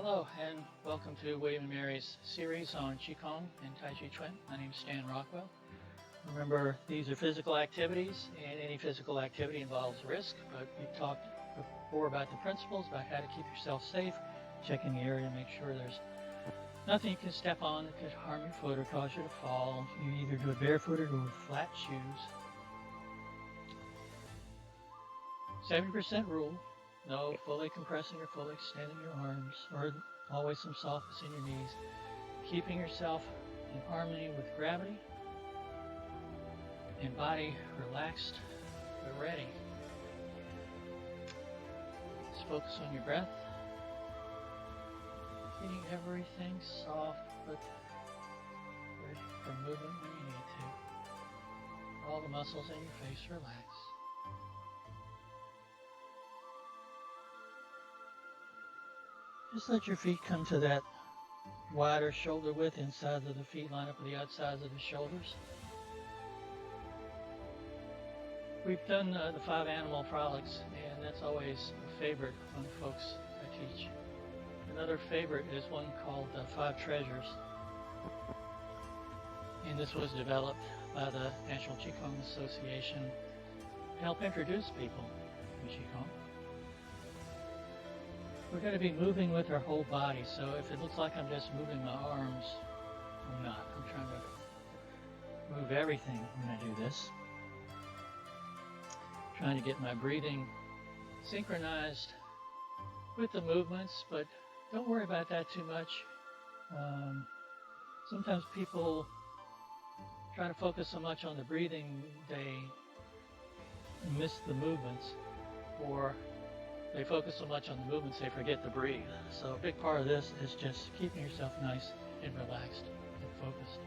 Hello and welcome to William and Mary's series on Qigong and Tai Chi Chuan. My name is Stan Rockwell. Remember, these are physical activities, and any physical activity involves risk, but we talked before about the principles, about how to keep yourself safe, checking the area to make sure there's nothing you can step on that could harm your foot or cause you to fall. You either do it barefooted or with flat shoes. 70% rule. No fully compressing or fully extending your arms, or always some softness in your knees. Keeping yourself in harmony with gravity and body relaxed but ready. Just focus on your breath. Keeping everything soft but ready for movement when you need to. All the muscles in your face relax. Just let your feet come to that wider shoulder width. Insides of the feet line up with the outsides of the shoulders. We've done the 5 animal frolics, and that's always a favorite among folks I teach. Another favorite is one called 5 Treasures. And this was developed by the National Qigong Association to help introduce people to Qigong. We're going to be moving with our whole body, so if it looks like I'm just moving my arms, I'm not. I'm trying to move everything when I do this. Trying to get my breathing synchronized with the movements, but don't worry about that too much. Sometimes people try to focus so much on the breathing they miss the movements, or they focus so much on the movements they forget to breathe. So a big part of this is just keeping yourself nice and relaxed and focused.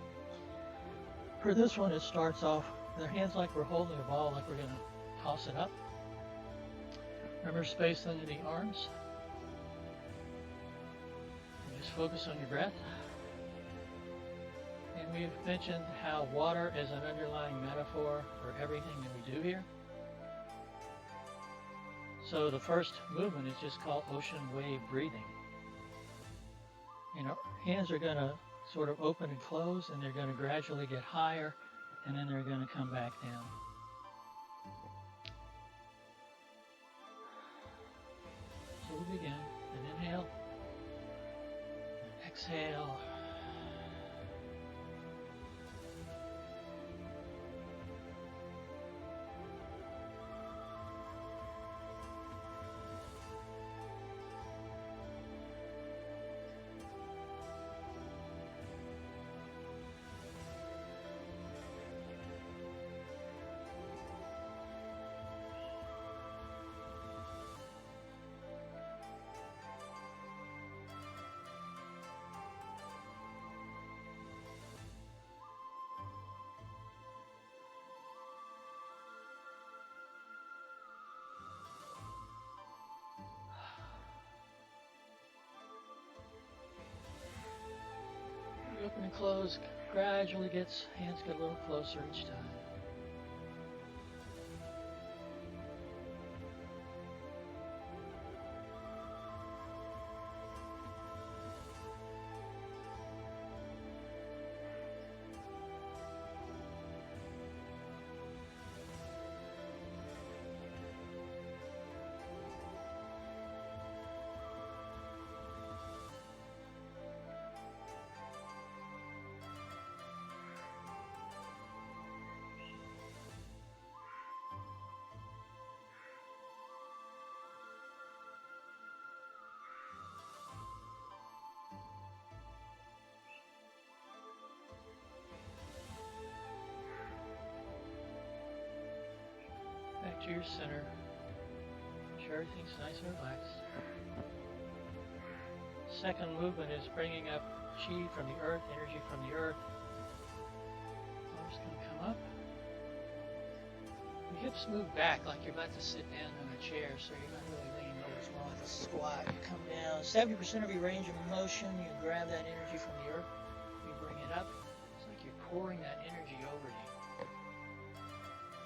For this one, it starts off with our hands like we're holding a ball, like we're going to toss it up. Remember, space under the arms. And just focus on your breath. And we've mentioned how water is an underlying metaphor for everything that we do here. So the first movement is just called ocean wave breathing. And our hands are going to sort of open and close, and they're going to gradually get higher, and then they're going to come back down. So we'll begin. An inhale, an exhale. Open and close, gradually hands get a little closer each time. Back to your center. Make sure everything's nice and relaxed. Second movement is bringing up Qi from the earth, energy from the earth. Arms going to come up. Your hips move back like you're about to sit down in a chair, so you're not really leaning over. It's more like a squat. You come down. 70% of your range of motion, you grab that energy from the earth. You bring it up. It's like you're pouring that energy over you.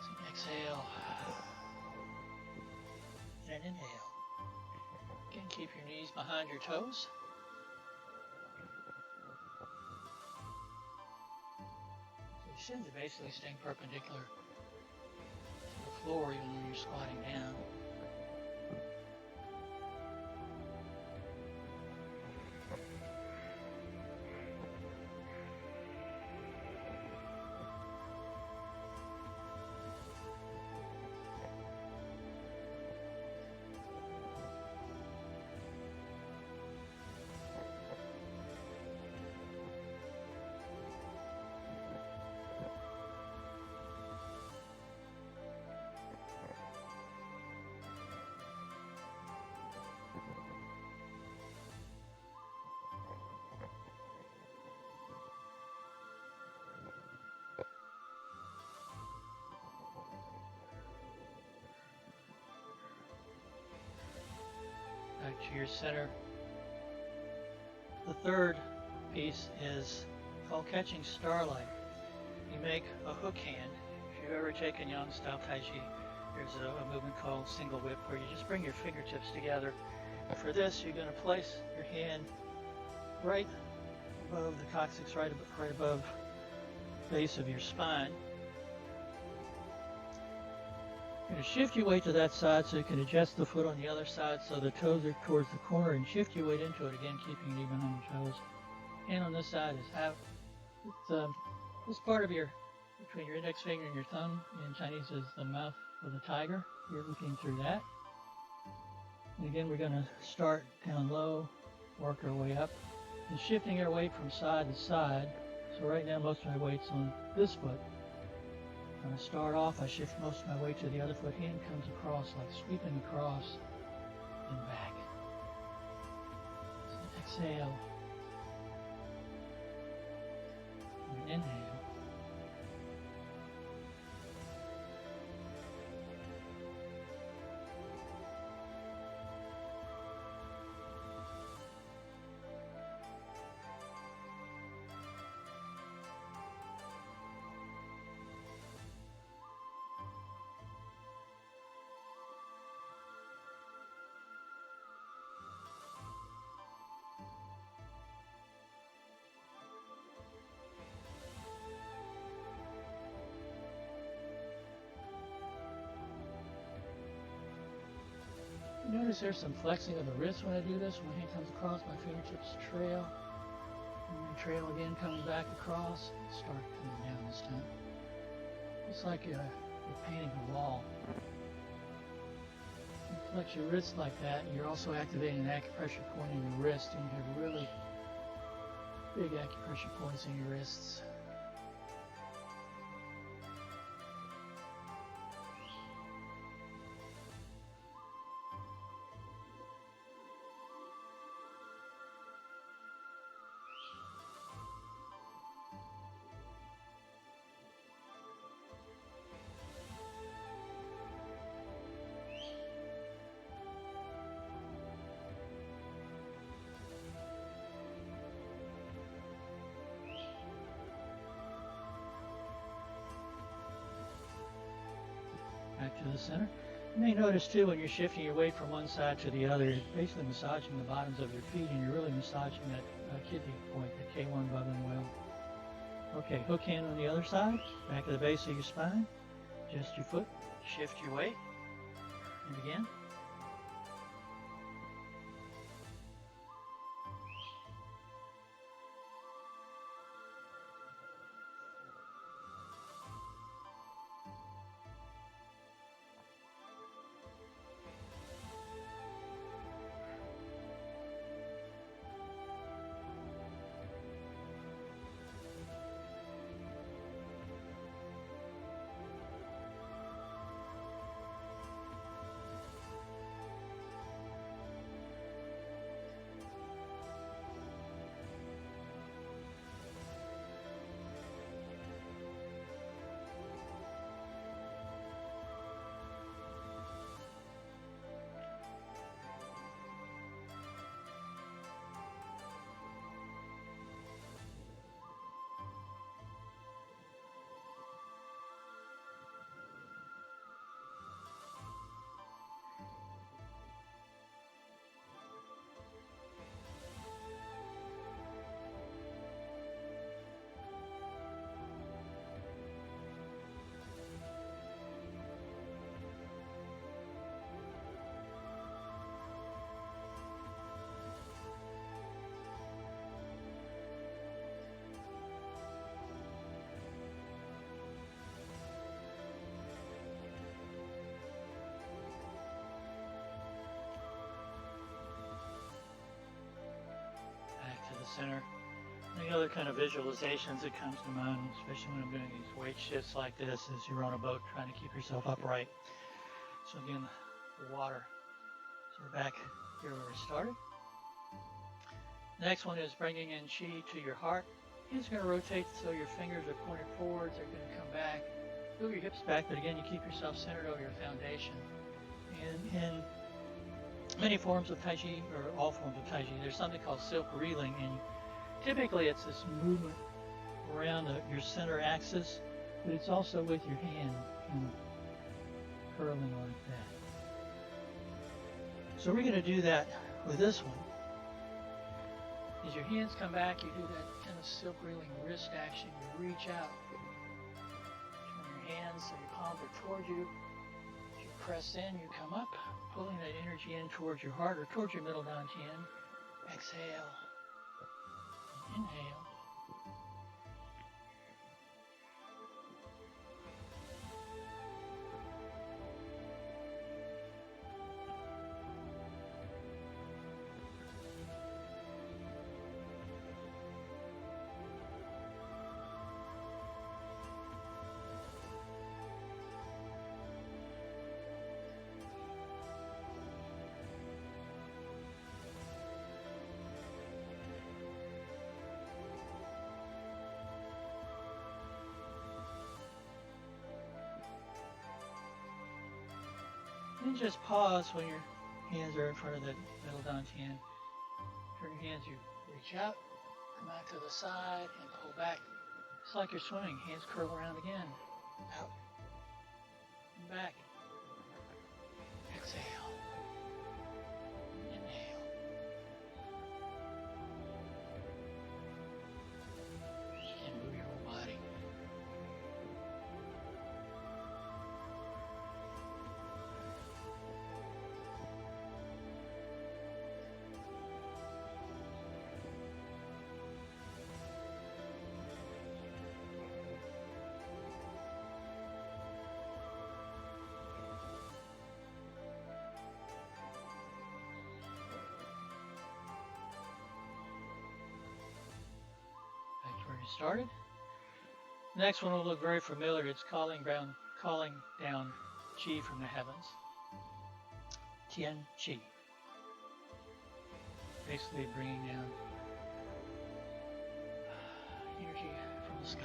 So exhale. And inhale. Again, keep your knees behind your toes. shins are basically staying perpendicular to the floor even when you're squatting down. Back to your center. The third piece is called catching starlight. You make a hook hand. If you've ever taken Yang style Tai Chi, there's a movement called single whip where you just bring your fingertips together. For this, you're going to place your hand right above the coccyx, right above the base of your spine. You're going to shift your weight to that side so you can adjust the foot on the other side so the toes are towards the corner, and shift your weight into it again, keeping it even on your toes. Hand on this side is half. This part of between your index finger and your thumb in Chinese is the mouth of the tiger. You're looking through that. And again, we're going to start down low, work our way up, and shifting our weight from side to side. So right now, most of my weight's on this foot. When I start off, I shift most of my weight to the other foot. Hand comes across, like sweeping across and back. So exhale. And inhale. Notice there's some flexing of the wrist when I do this. When my hand comes across, my fingertips trail. And then trail again, coming back across. Start coming down this time. It's like you're painting a wall. You flex your wrist like that, and you're also activating an acupressure point in your wrist, and you have really big acupressure points in your wrists. Back to the center. You may notice too when you're shifting your weight from one side to the other, you're basically massaging the bottoms of your feet, and you're really massaging that kidney point, that K1 bubbling well. Okay, hook hand on the other side, back to the base of your spine. Adjust your foot, shift your weight, and again. center. And the other kind of visualizations that comes to mind, especially when I'm doing these weight shifts like this, is you're on a boat trying to keep yourself upright. So again, the water. So we're back here where we started. Next one is bringing in Qi to your heart. It's going to rotate so your fingers are pointed forwards. They're going to come back. Move your hips back, but again, you keep yourself centered over your foundation. And in many forms of Tai Chi, or all forms of Tai Chi, there's something called silk reeling, and typically it's this movement around your center axis, but it's also with your hand kind of curling like that. So we're going to do that with this one. As your hands come back, you do that kind of silk reeling wrist action. You reach out, turn your hands so your palms are towards you. As you press in, you come up, pulling that energy in towards your heart or towards your middle dantian. Exhale. Inhale. And just pause when your hands are in front of the middle dantian. Turn your hands, you reach out, come out to the side, and pull back. It's like you're swimming. Hands curl around again. Out. And back. Exhale. Inhale. And move your whole body. Started. Next one will look very familiar. It's calling down Qi from the heavens. Tian Qi. Basically bringing down energy from the sky.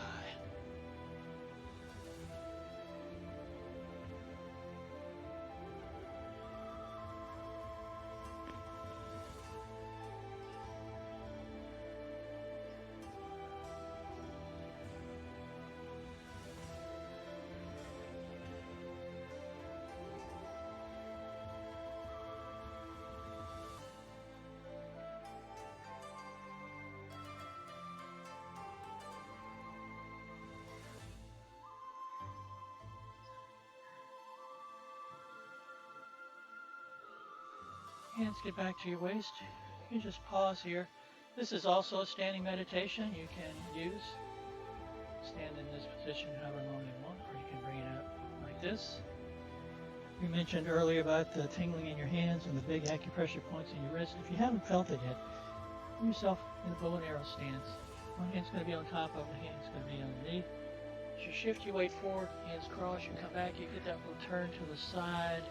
Hands get back to your waist. You can just pause here. This is also a standing meditation you can use. Stand in this position however long you want, or you can bring it up like this. We mentioned earlier about the tingling in your hands and the big acupressure points in your wrist. If you haven't felt it yet, put yourself in a bow and arrow stance. One hand's going to be on top of the hand's going to be underneath. As you shift your weight forward, hands cross, you come back, you get that little turn to the side.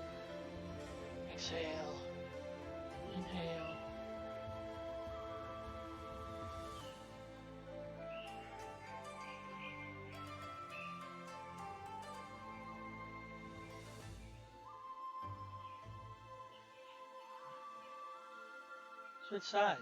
Exhale. Inhale. Switch sides.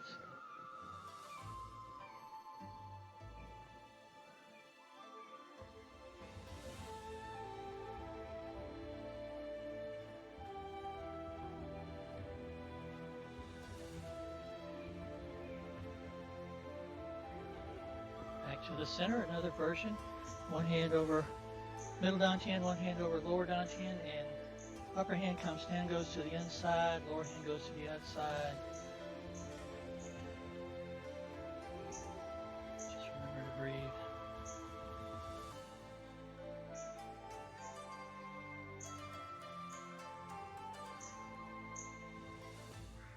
Back to the center, another version. One hand over middle dantian, one hand over lower dantian, and upper hand comes down, goes to the inside, lower hand goes to the outside. Just remember to breathe.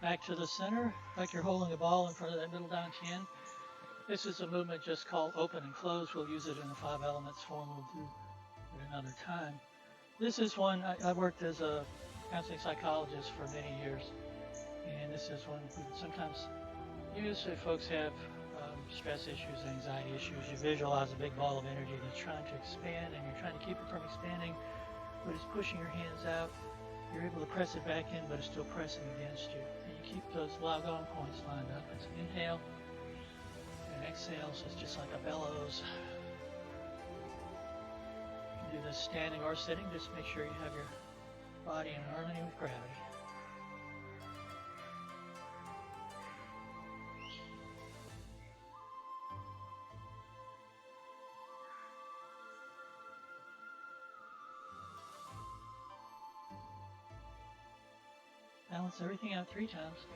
Back to the center, like you're holding a ball in front of that middle dantian. This is a movement just called open and close. We'll use it in the 5 elements form. We'll do it another time. This is one, I worked as a counseling psychologist for many years, and this is one we sometimes use if folks have stress issues, anxiety issues. You visualize a big ball of energy that's trying to expand, and you're trying to keep it from expanding, but it's pushing your hands out. You're able to press it back in, but it's still pressing against you. And you keep those lagom points lined up. It's an inhale and exhale, so it's just like a bellows. You can do this standing or sitting. Just make sure you have your body in harmony with gravity. Balance everything out 3 times.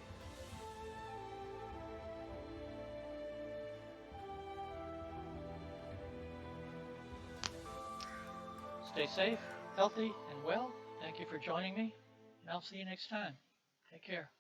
Stay safe, healthy, and well. Thank you for joining me, and I'll see you next time. Take care.